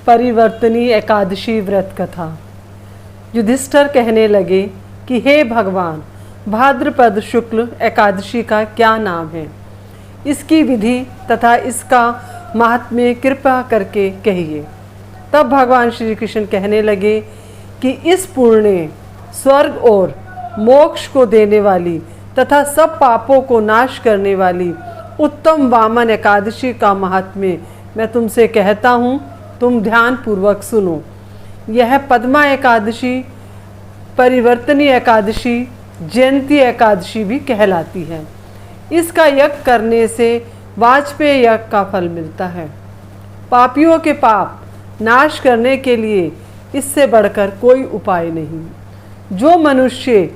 परिवर्तनी एकादशी व्रत कथा। युधिष्ठिर कहने लगे कि हे भगवान, भाद्रपद शुक्ल एकादशी का क्या नाम है, इसकी विधि तथा इसका महात्म्य कृपा करके कहिए। तब भगवान श्री कृष्ण कहने लगे कि इस पुण्य, स्वर्ग और मोक्ष को देने वाली तथा सब पापों को नाश करने वाली उत्तम वामन एकादशी का महात्म्य मैं तुमसे कहता हूँ, तुम ध्यान पूर्वक सुनो। यह पद्मा एकादशी, परिवर्तनी एकादशी, जयंती एकादशी भी कहलाती है। इसका यज्ञ करने से वाजपेय यज्ञ का फल मिलता है। पापियों के पाप नाश करने के लिए इससे बढ़कर कोई उपाय नहीं। जो मनुष्य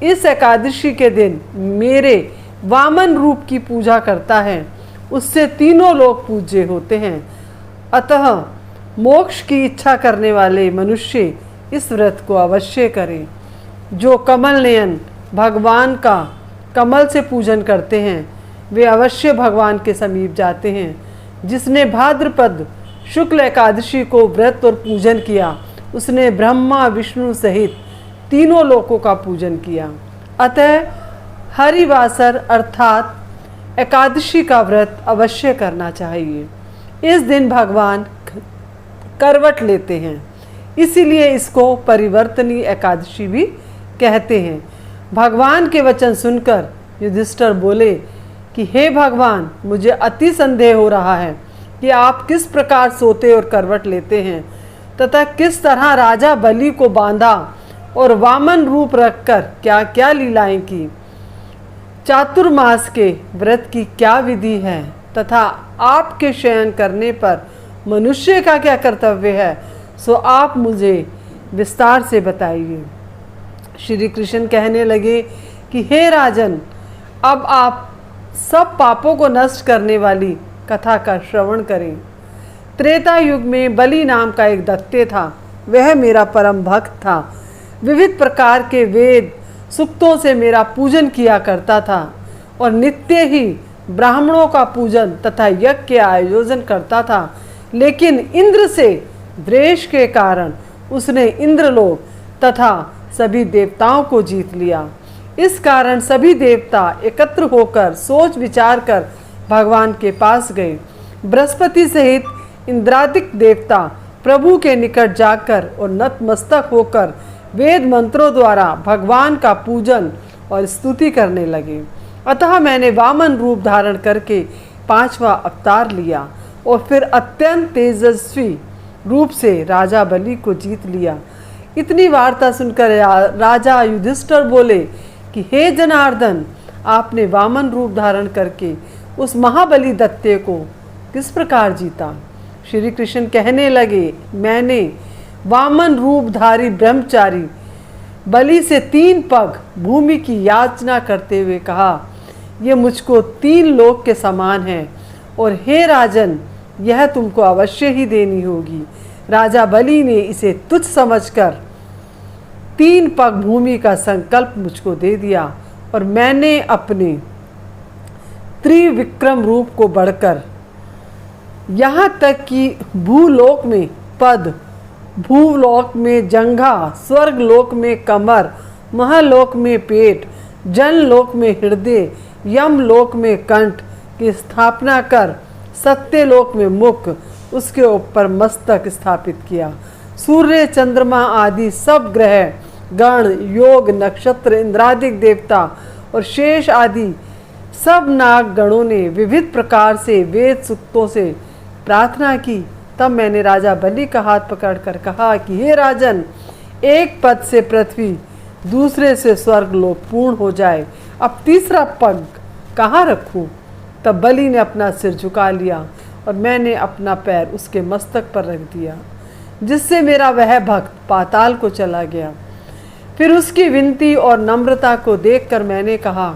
इस एकादशी के दिन मेरे वामन रूप की पूजा करता है, उससे तीनों लोग पूज्य होते हैं। अतः मोक्ष की इच्छा करने वाले मनुष्य इस व्रत को अवश्य करें। जो कमल नयन भगवान का कमल से पूजन करते हैं, वे अवश्य भगवान के समीप जाते हैं। जिसने भाद्रपद शुक्ल एकादशी को व्रत और पूजन किया, उसने ब्रह्मा विष्णु सहित तीनों लोकों का पूजन किया। अतः हरिवासर अर्थात एकादशी का व्रत अवश्य करना चाहिए। इस दिन भगवान करवट लेते हैं, इसीलिए इसको परिवर्तनी एकादशी भी कहते हैं। भगवान के वचन सुनकर युधिष्ठिर बोले कि हे भगवान, मुझे अति संदेह हो रहा है कि आप किस प्रकार सोते और करवट लेते हैं तथा किस तरह राजा बलि को बांधा और वामन रूप रखकर क्या क्या लीलाएं की। चातुर्मास के व्रत की क्या विधि है तथा आपके शयन करने पर मनुष्य का क्या कर्तव्य है, सो आप मुझे विस्तार से बताइए। श्री कृष्ण कहने लगे कि हे राजन, अब आप सब पापों को नष्ट करने वाली कथा का श्रवण करें। त्रेता युग में बलि नाम का एक दैत्य था। वह मेरा परम भक्त था। विविध प्रकार के वेद सूक्तों से मेरा पूजन किया करता था और नित्य ही ब्राह्मणों का पूजन तथा यज्ञ के आयोजन करता था। लेकिन इंद्र से द्वेष के कारण उसने इंद्रलोक तथा सभी देवताओं को जीत लिया। इस कारण सभी देवता एकत्र होकर सोच विचार कर भगवान के पास गए। बृहस्पति सहित इंद्रादिक देवता प्रभु के निकट जाकर और नतमस्तक होकर वेद मंत्रों द्वारा भगवान का पूजन और स्तुति करने लगे। अतः मैंने वामन रूप धारण करके 5वां अवतार लिया और फिर अत्यंत तेजस्वी रूप से राजा बलि को जीत लिया। इतनी वार्ता सुनकर राजा युधिष्ठिर बोले कि हे जनार्दन, आपने वामन रूप धारण करके उस महाबली दैत्य को किस प्रकार जीता। श्री कृष्ण कहने लगे, मैंने वामन रूपधारी ब्रह्मचारी बलि से 3 पग भूमि की याचना करते हुए कहा, ये मुझको 3 लोक के समान है और हे राजन, यह तुमको अवश्य ही देनी होगी। राजा बलि ने इसे तुच्छ समझकर 3 पग भूमि का संकल्प मुझको दे दिया और मैंने अपने त्रिविक्रम रूप को बढ़कर यहाँ तक कि भूलोक में पद, भूलोक में जंघा, स्वर्गलोक में कमर, महलोक में पेट, जनलोक में हृदय, यमलोक में कंठ की स्थापना कर सत्यलोक में मुख, उसके ऊपर मस्तक स्थापित किया। सूर्य, चंद्रमा आदि सब ग्रह, गण, योग, नक्षत्र, इंद्रादिक देवता और शेष आदि सब नाग गणों ने विविध प्रकार से वेद सूक्तों से प्रार्थना की। तब मैंने राजा बलि का हाथ पकड़कर कहा कि हे राजन, एक पद से पृथ्वी, दूसरे से स्वर्गलोक पूर्ण हो जाए। अब 3रा पग कहाँ रखूं? तब बलि ने अपना सिर झुका लिया और मैंने अपना पैर उसके मस्तक पर रख दिया, जिससे मेरा वह भक्त पाताल को चला गया। फिर उसकी विनती और नम्रता को देखकर मैंने कहा,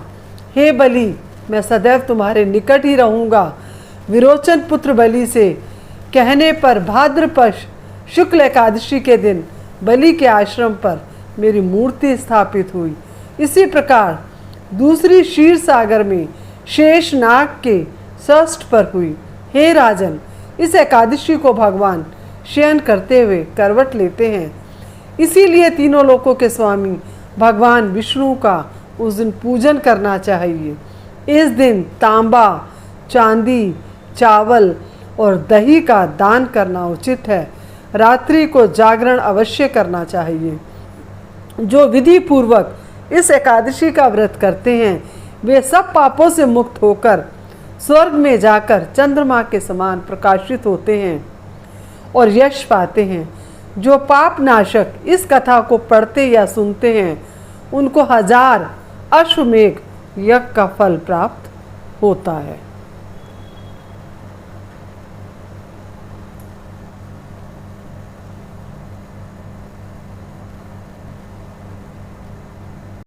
हे बलि, मैं सदैव तुम्हारे निकट ही रहूँगा। विरोचन पुत्र बलि से कहने पर भाद्रपद शुक्ल एकादशी के दिन बलि के आश्रम पर मेरी मूर्ति स्थापित हुई। इसी प्रकार दूसरी क्षीर सागर में शेषनाग के षष्ठ पर हुई। हे राजन, इस एकादशी को भगवान शयन करते हुए करवट लेते हैं। इसीलिए तीनों लोकों के स्वामी भगवान विष्णु का उस दिन पूजन करना चाहिए। इस दिन तांबा, चांदी, चावल और दही का दान करना उचित है। रात्रि को जागरण अवश्य करना चाहिए। जो विधि पूर्वक इस एकादशी का व्रत करते हैं वे सब पापों से मुक्त होकर स्वर्ग में जाकर चंद्रमा के समान प्रकाशित होते हैं और यश पाते हैं। जो पाप नाशक इस कथा को पढ़ते या सुनते हैं उनको 1000 अश्वमेघ यज्ञ का फल प्राप्त होता है।